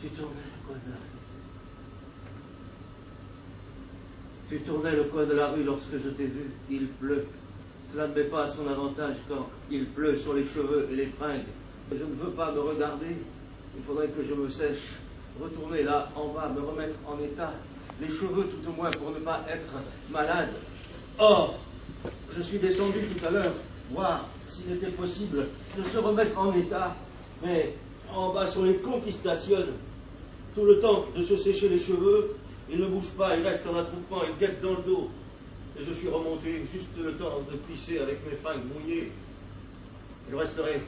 Tu tournais le coin de la rue. Tu tournais le coin de la rue lorsque je t'ai vu. Il pleut. Cela ne met pas à son avantage quand il pleut sur les cheveux et les fringues. Je ne veux pas me regarder. Il faudrait que je me sèche. Retourner là, en bas, me remettre en état. Les cheveux tout au moins pour ne pas être malade. Or, je suis descendu tout à l'heure, voir s'il était possible de se remettre en état. Mais en bas sur les ponts qui stationnent, tout le temps de se sécher les cheveux, il ne bouge pas, il reste en attroupement, il guette dans le dos. Et je suis remonté juste le temps de pisser avec mes fringues mouillées. Je resterai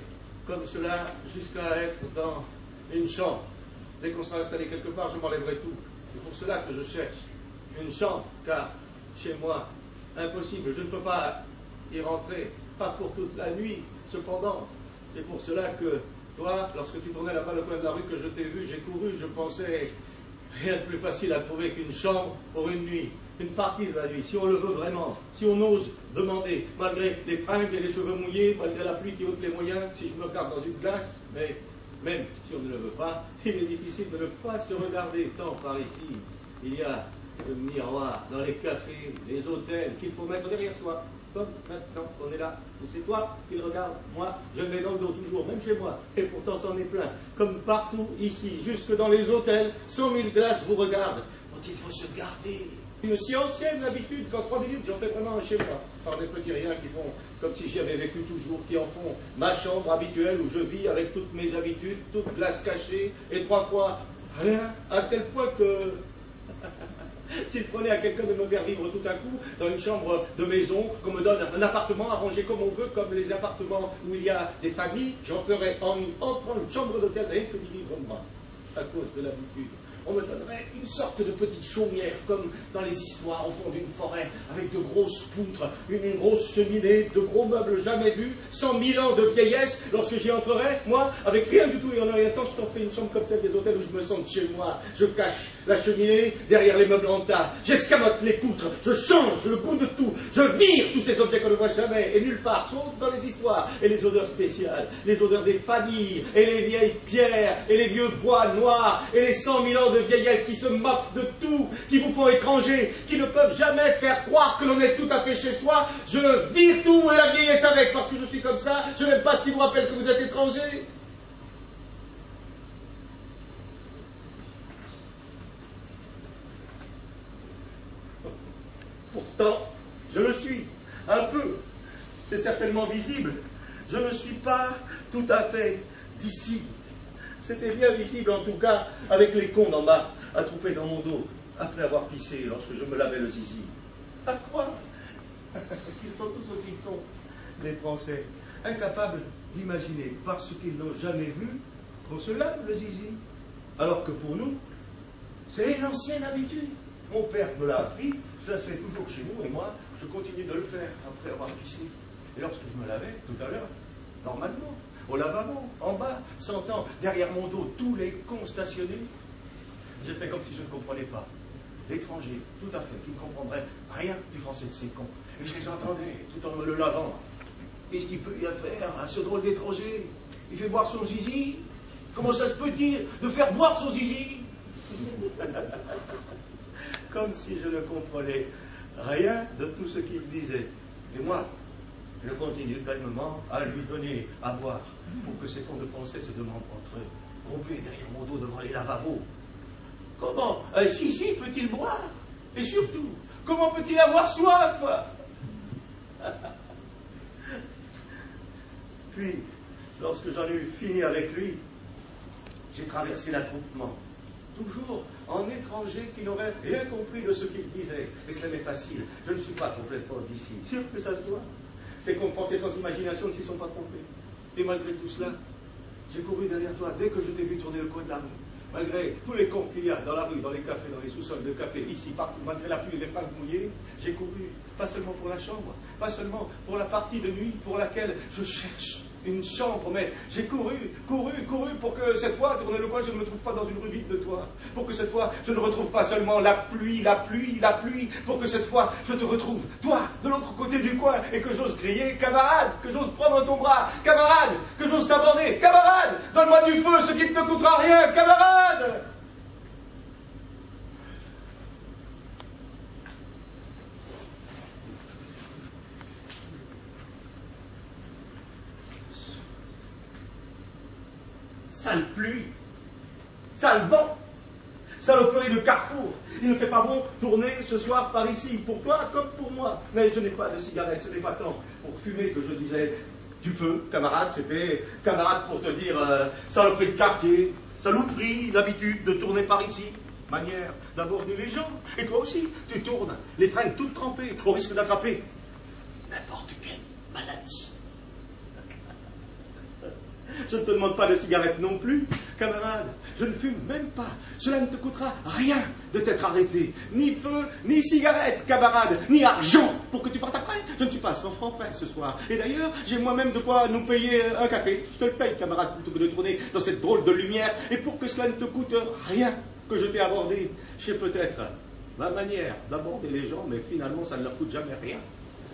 comme cela jusqu'à être dans une chambre. Dès qu'on sera installé quelque part, je m'enlèverai tout. C'est pour cela que je cherche une chambre, car chez moi, impossible, je ne peux pas y rentrer, pas pour toute la nuit. Cependant, c'est pour cela que toi, lorsque tu tournais là-bas le coin de la rue que je t'ai vu, j'ai couru, je pensais rien de plus facile à trouver qu'une chambre pour une nuit, une partie de la nuit, si on le veut vraiment, si on ose demander, malgré les fringues et les cheveux mouillés, malgré la pluie qui ôte les moyens, si je me regarde dans une glace, mais même si on ne le veut pas, il est difficile de ne pas se regarder, tant par ici, il y a le miroir dans les cafés, les hôtels, qu'il faut mettre derrière soi. Comme maintenant, on est là, c'est toi qui le regardes, moi, je le mets dans le dos toujours, même chez moi, et pourtant c'en est plein. Comme partout ici, jusque dans les hôtels, 100 000 glaces vous regardent. Donc il faut se garder. Une si ancienne habitude qu'en 3 minutes, j'en fais vraiment un chez moi. Par des petits riens qui font comme si j'y avais vécu toujours, qui en font ma chambre habituelle où je vis avec toutes mes habitudes, toutes glaces cachées, et 3 fois rien, à tel point que... S'il prenait à quelqu'un de me faire vivre tout à coup dans une chambre de maison, qu'on me donne un appartement arrangé comme on veut, comme les appartements où il y a des familles, j'en ferais en entrant une chambre d'hôtel rien que d'y vivre moi, à cause de l'habitude. On me donnerait une sorte de petite chaumière, comme dans les histoires au fond d'une forêt, avec de grosses poutres, une grosse cheminée, de gros meubles jamais vus, 100 000 ans de vieillesse. Lorsque j'y entrerais, moi, avec rien du tout et en rien de temps, je t'en fais une chambre comme celle des hôtels où je me sens chez moi. Je cache la cheminée derrière les meubles en tas, j'escamote les poutres, je change le goût de tout, je vire tous ces objets qu'on ne voit jamais et nulle part, sauf dans les histoires. Et les odeurs spéciales, les odeurs des familles, et les vieilles pierres, et les vieux bois noirs, et les 100 000 ans de vieillesse qui se moquent de tout, qui vous font étrangers, qui ne peuvent jamais faire croire que l'on est tout à fait chez soi. Je vire tout et la vieillesse avec, parce que je suis comme ça, je n'aime pas ce qui vous rappelle que vous êtes étranger. Pourtant, je le suis, un peu, c'est certainement visible, je ne suis pas tout à fait d'ici. C'était bien visible, en tout cas, avec les cons d'en bas, attroupés dans mon dos, après avoir pissé, lorsque je me lavais le zizi. À quoi? Ils sont tous aussi cons, les Français, incapables d'imaginer, parce qu'ils n'ont jamais vu, qu'on se lave le zizi. Alors que pour nous, c'est l'ancienne habitude. Mon père me l'a appris, ça se fait toujours chez nous, et moi, je continue de le faire, après avoir pissé. Et lorsque je me lavais, tout à l'heure, normalement, au lavabo, en bas, sentant derrière mon dos tous les cons stationnés, j'ai fait comme si je ne comprenais pas. L'étranger, tout à fait, qui ne comprendrait rien du français de ces cons. Et je les entendais, tout en me le lavant. Qu'est-ce qu'il peut y faire à ce drôle d'étranger? Il fait boire son zizi? Comment ça se peut-il de faire boire son zizi? Comme si je ne comprenais rien de tout ce qu'il disait. Et moi, je continue calmement à lui donner à boire pour que ces cons de Français se demandent entre eux, groupés derrière mon dos devant les lavabos. Comment un zizi peut-il boire? Et surtout, comment peut-il avoir soif? Puis, lorsque j'en ai eu fini avec lui, j'ai traversé l'attroupement, toujours en étranger qui n'aurait rien compris de ce qu'il disait. Et cela m'est facile, je ne suis pas complètement d'ici, sûr que ça se voit. Ces cons français sans imagination ne s'y sont pas trompés. Et malgré tout cela, j'ai couru derrière toi dès que je t'ai vu tourner le coin de la rue. Malgré tous les cons qu'il y a dans la rue, dans les cafés, dans les sous-sols de café, ici, partout, malgré la pluie et les fringues mouillées, j'ai couru, pas seulement pour la chambre, pas seulement pour la partie de nuit pour laquelle je cherche, une chambre, mais j'ai couru pour que cette fois, tourner le coin, je ne me trouve pas dans une rue vide de toi. Pour que cette fois, je ne retrouve pas seulement la pluie, pour que cette fois, je te retrouve, toi, de l'autre côté du coin, et que j'ose crier, camarade, que j'ose prendre ton bras, camarade, que j'ose t'aborder, camarade, donne-moi du feu, ce qui ne te coûtera rien, camarade. Sale pluie, sale vent, saloperie de carrefour. Il ne fait pas bon tourner ce soir par ici, pour toi comme pour moi. Mais je n'ai pas de cigarette, ce n'est pas tant pour fumer que je disais du feu, camarade. C'était camarade pour te dire saloperie de quartier, saloperie, l'habitude de tourner par ici. Manière d'aborder les gens. Et toi aussi, tu tournes, les fringues toutes trempées, au risque d'attraper n'importe quelle maladie. Je ne te demande pas de cigarette non plus, camarade. Je ne fume même pas. Cela ne te coûtera rien de t'être arrêté. Ni feu, ni cigarette, camarade, ni argent pour que tu partes après. Je ne suis pas 100 francs près ce soir. Et d'ailleurs, j'ai moi-même de quoi nous payer un café. Je te le paye, camarade, plutôt que de tourner dans cette drôle de lumière. Et pour que cela ne te coûte rien que je t'ai abordé, je sais peut-être ma manière d'aborder les gens, mais finalement, ça ne leur coûte jamais rien.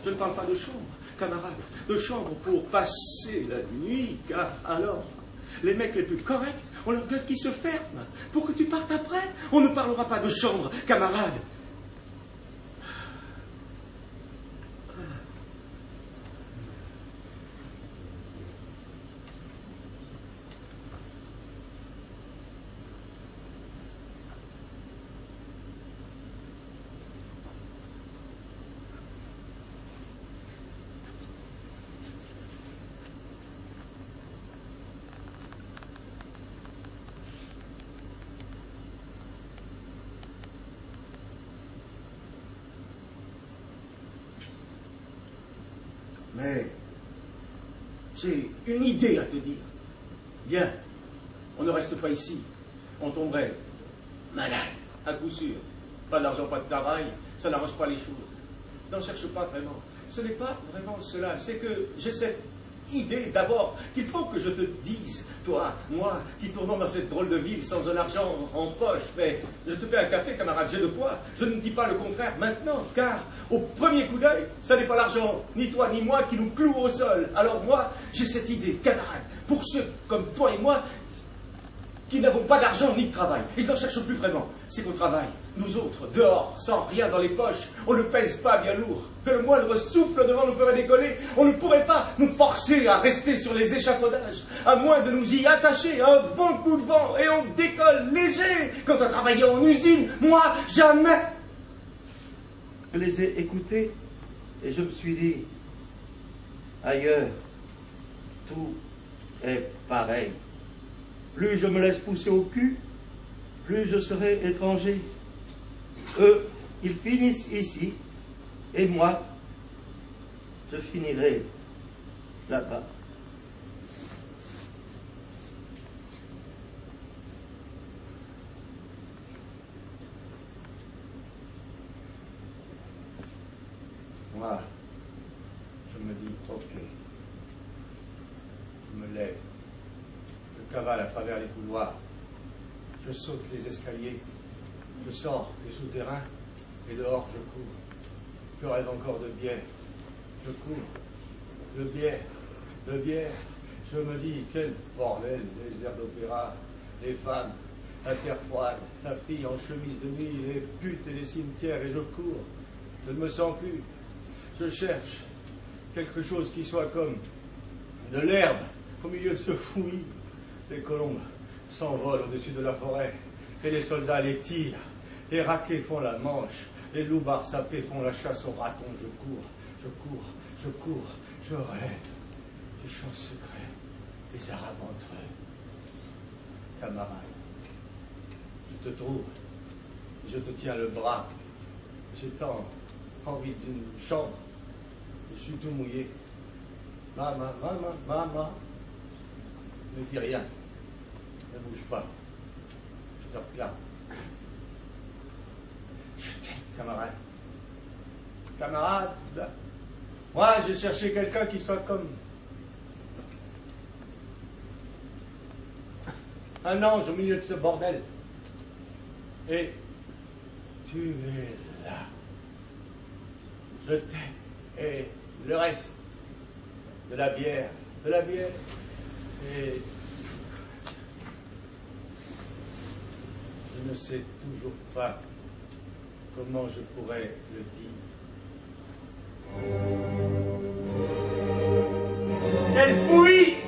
Je ne parle pas de chambre, camarade, de chambre pour passer la nuit, car alors, les mecs les plus corrects ont leur gueule qui se ferme. Pour que tu partes après, on ne parlera pas de chambre, camarade. Mais j'ai une idée à te dire. Viens, on ne reste pas ici. On tomberait malade, à coup sûr. Pas d'argent, pas de travail, ça n'arrange pas les choses. N'en cherche pas vraiment. Ce n'est pas vraiment cela. C'est que j'ai cette idée d'abord qu'il faut que je te dise, toi, moi, qui tournons dans cette drôle de ville sans un argent en poche, mais je te fais un café, camarade, j'ai de quoi. Je ne dis pas le contraire maintenant, car au premier coup d'œil, ça n'est pas l'argent, ni toi ni moi, qui nous cloue au sol. Alors moi, j'ai cette idée, camarade, pour ceux comme toi et moi, qui n'avons pas d'argent ni de travail, et je n'en cherche plus vraiment, c'est qu'au travail, nous autres, dehors, sans rien dans les poches, on ne pèse pas bien lourd, que le moindre souffle devant nous ferait décoller, on ne pourrait pas nous forcer à rester sur les échafaudages, à moins de nous y attacher à un bon coup de vent, et on décolle léger. Quant à travailler en usine, moi, jamais. Je les ai écoutés, et je me suis dit, ailleurs, tout est pareil. Plus je me laisse pousser au cul, plus je serai étranger. Eux, ils finissent ici, et moi, je finirai là-bas. Moi, je me dis, ok, je me lève. Je cavale à travers les couloirs, je saute les escaliers, je sors des souterrains, et dehors je cours. Je rêve encore de bière, je cours, de bière, je me dis, quel bordel, les airs d'opéra, les femmes, la terre froide, la fille en chemise de nuit, les putes et les cimetières, et je cours, je ne me sens plus, je cherche quelque chose qui soit comme de l'herbe au milieu de ce fouillis. Les colombes s'envolent au-dessus de la forêt, et les soldats les tirent. Les raquets font la manche, les loupards sapés font la chasse aux ratons. Je cours, je rêve. Les chants secrets, les arabes entre eux. Camarade, je te trouve, je te tiens le bras. J'ai tant envie d'une chambre. Je suis tout mouillé. Maman. Ne dis rien. Ne bouge pas. Je te regarde. Je t'aime, camarade. Camarade. Moi, j'ai cherché quelqu'un qui soit comme un ange au milieu de ce bordel. Et tu es là. Je t'aime. Et le reste, de la bière, et je ne sais toujours pas comment je pourrais le dire. Quelle fouille!